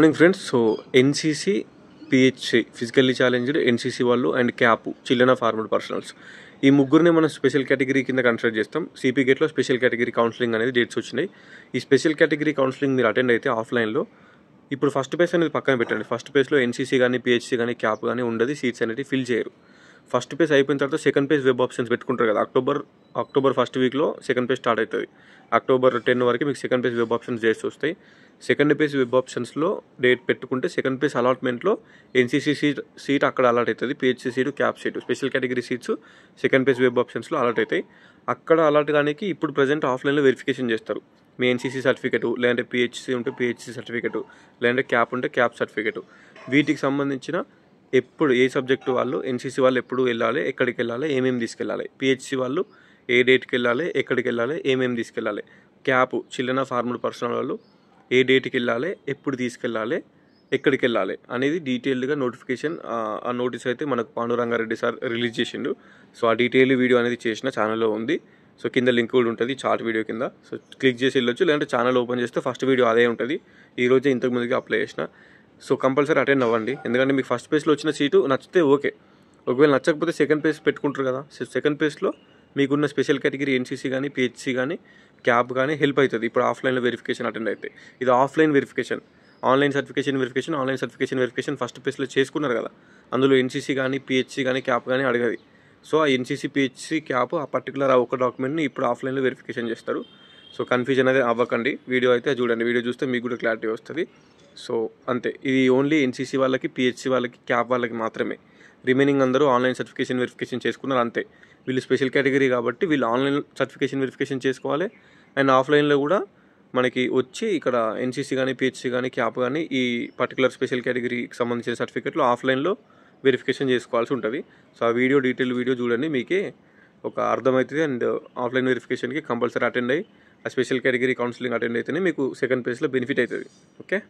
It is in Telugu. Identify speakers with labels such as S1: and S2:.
S1: Good morning friends. So NCC, PHC physically challenged, NCC వాళ్ళు and CAP children of armed personnels ఈ ముగ్గురిని మనం స్పెషల్ కేటగిరీ కింద కన్సిడర్ చేస్తాం. సిపి గేట్లో స్పెషల్ కేటగిరీ కౌన్సిలింగ్ అనేది డేట్స్ వచ్చినాయి. ఈ స్పెషల్ కేటగిరీ కౌన్సిలింగ్ మీరు అటెండ్ అయితే ఆఫ్లైన్లో ఇప్పుడు ఫస్ట్ పేజ్ అనేది పక్కన పెట్టండి. ఫస్ట్ పేజ్లో ఎన్సీసీ కానీ పిహెచ్సి కానీ క్యాప్ కానీ ఉండదు, సీట్స్ అనేది ఫిల్ చేయరు. ఫస్ట్ పేజ్ అయిపోయిన తర్వాత సెకండ్ పేజ్ వెబ్ ఆప్షన్స్ పెట్టుకుంటారు కదా. అక్టోబర్ ఫస్ట్ వీక్లో సెకండ్ పేజ్ స్టార్ట్ అవుతుంది. అక్టోబర్ 10 వరకు మీకు second page web options dates వస్తాయి. సెకండ్ పేజ్ వెబ్ ఆప్షన్స్లో డేట్ పెట్టుకుంటే సెకండ్ పేజ్ అలాట్మెంట్లో ఎన్సీసీ సీట్ అక్కడ అలాట్ అవుతుంది, PHC seat, cap seat, special category seats second page web ఆప్షన్స్లో అలాట్ అవుతాయి. అక్కడ అలాట్ కానీ ఇప్పుడు ప్రజెంట్ ఆఫ్లైన్లో వెరిఫికేషన్ చేస్తారు. మీ ఎన్సీసీ సర్టిఫికేట్, లేదంటే పిహెచ్సి ఉంటే పిహెచ్సి సర్టిఫికేట్, లేదంటే క్యాప్ ఉంటే క్యాప్ సర్టిఫికేట్, వీటికి సంబంధించిన ఎప్పుడు ఏ సబ్జెక్టు వాళ్ళు, ఎన్సీసీ వాళ్ళు ఎప్పుడు వెళ్ళాలి, ఎక్కడికి వెళ్ళాలి, ఏమేమి తీసుకెళ్ళాలి, పిహెచ్సి వాళ్ళు ఏ డేట్కి వెళ్ళాలి, ఎక్కడికి వెళ్ళాలి, ఏమేమి తీసుకెళ్ళాలి, cap children of armed personal వాళ్ళు ఏ డేట్కి వెళ్ళాలి, ఎప్పుడు తీసుకెళ్ళాలి, ఎక్కడికి వెళ్ళాలి అనేది డీటెయిల్డ్గా నోటిఫికేషన్, ఆ నోటీస్ అయితే మనకు పాండురంగారెడ్డి సార్ రిలీజ్ చేసిండు. సో ఆ డీటెయిల్ వీడియో అనేది చేసిన ఛానల్లో ఉంది. సో కింద లింక్ కూడా ఉంటుంది చార్ట్ వీడియో కింద. సో క్లిక్ చేసి వెళ్ళొచ్చు, లేదంటే ఛానల్ ఓపెన్ చేస్తే ఫస్ట్ వీడియో అదే ఉంటుంది. ఈరోజే ఇంతకు ముందుగా అప్లై చేసిన. సో కంపల్సరీ అటెండ్ అవ్వండి, ఎందుకంటే మీకు ఫస్ట్ పేజ్లో వచ్చిన సీటు నచ్చితే ఓకే, ఒకవేళ నచ్చకపోతే సెకండ్ పేజ్ పెట్టుకుంటారు కదా. సెకండ్ పేజ్లో మీకున్న స్పెషల్ కేటగిరీ ఎన్సీసీ కానీ పిహెచ్సి కానీ క్యాప్ కానీ హెల్ప్ అవుతుంది. ఇప్పుడు ఆఫ్లైన్లో వెరిఫికేషన్ అటెండ్ అయితే ఇది offline verification. Online certification verification first పేజ్లో చేసుకున్నారు కదా, అందులో ఎన్సీసీ కానీ పిహెచ్సి కానీ క్యాప్ కానీ అడగది. సో ఆ ఎన్సీసీ పిహెచ్సి క్యాప్ ఆ పర్టికులర్ ఒక డాక్యుమెంట్ని ఇప్పుడు ఆఫ్లైన్లో వెరిఫికేషన్ చేస్తారు. సో కన్ఫ్యూజన్ అనేది అవ్వకండి, వీడియో అయితే చూడండి. వీడియో చూస్తే మీకు కూడా క్లారిటీ వస్తుంది. సో అంతే, ఇది ఓన్లీ ఎన్సీసీ వాళ్ళకి, పిహెచ్సి వాళ్ళకి, క్యాప్ వాళ్ళకి మాత్రమే. రిమైనింగ్ అందరూ ఆన్లైన్ సర్టిఫికేషన్ వెరిఫికేషన్ చేసుకున్నారు అంతే. వీళ్ళు స్పెషల్ కేటగిరీ కాబట్టి వీళ్ళు ఆన్లైన్ సర్టిఫికేషన్ వెరిఫికేషన్ చేసుకోవాలి. అండ్ ఆఫ్లైన్లో కూడా మనకి వచ్చి ఇక్కడ ఎన్సీసీ కానీ పిహెచ్సి కానీ క్యాప్ కానీ ఈ పర్టికులర్ స్పెషల్ కేటగిరీకి సంబంధించిన సర్టిఫికేట్లు ఆఫ్లైన్లో వెరిఫికేషన్ చేసుకోవాల్సి ఉంటుంది. సో ఆ డీటెయిల్ వీడియో చూడండి, మీకే ఒక అర్థమవుతుంది. అండ్ ఆఫ్లైన్ వెరిఫికేషన్కి కంపల్సరీ అటెండ్ అయ్యి ఆ స్పెషల్ కేటగిరీ కౌన్సిలింగ్ అటెండ్ అయితేనే మీకు సెకండ్ పేజ్లో బెనిఫిట్ అవుతుంది. ఓకే.